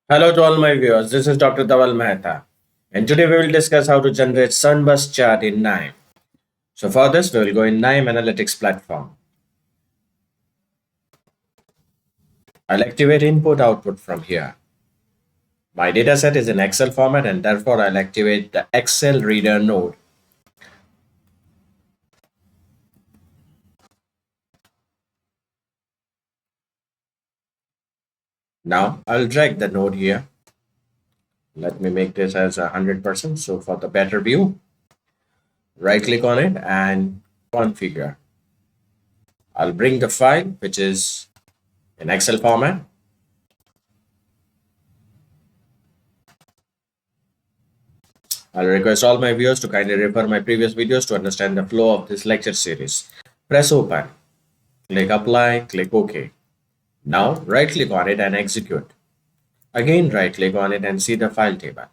Hello to all my viewers, this is Dr. Dhaval Maheta, and today we will discuss how to generate Sunburst chart in KNIME. So for this, we will go in KNIME Analytics platform. I'll activate input output from here. My dataset is in Excel format and therefore I'll activate the Excel reader node. Now I'll drag the node here. Let me make this as 100%. So for the better view, right click on it and configure. I'll bring the file, which is in Excel format. I'll request all my viewers to kindly refer my previous videos to understand the flow of this lecture series. Press open, click apply, click OK. Now right click on it and execute. Again right click on it and see the file table.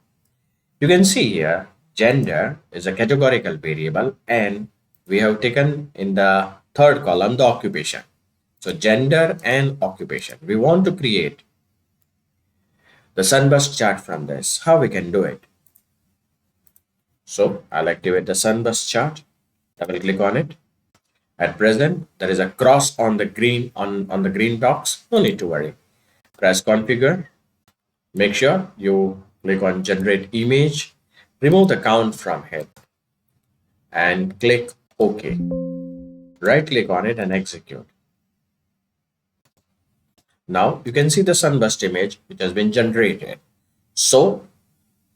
You can see here gender is a categorical variable and we have taken in the third column the occupation. So gender and occupation. We want to create the Sunburst chart from this. How we can do it? So I'll activate the Sunburst chart, double click on it. At present, there is a cross on the green on the green box. No need to worry. Press configure. Make sure you click on generate image. Remove the count from here and click OK. Right click on it and execute. Now you can see the Sunburst image which has been generated. So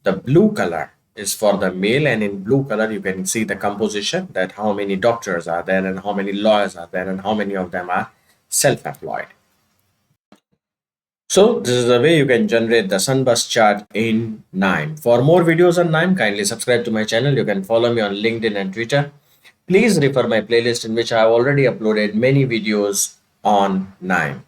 the blue color is for the male, and in blue color you can see the composition, that how many doctors are there and how many lawyers are there and how many of them are self-employed. So this is the way you can generate the Sunburst chart in KNIME. For more videos on KNIME, kindly subscribe to my channel. You can follow me on LinkedIn and Twitter. Please refer my playlist in which I have already uploaded many videos on KNIME.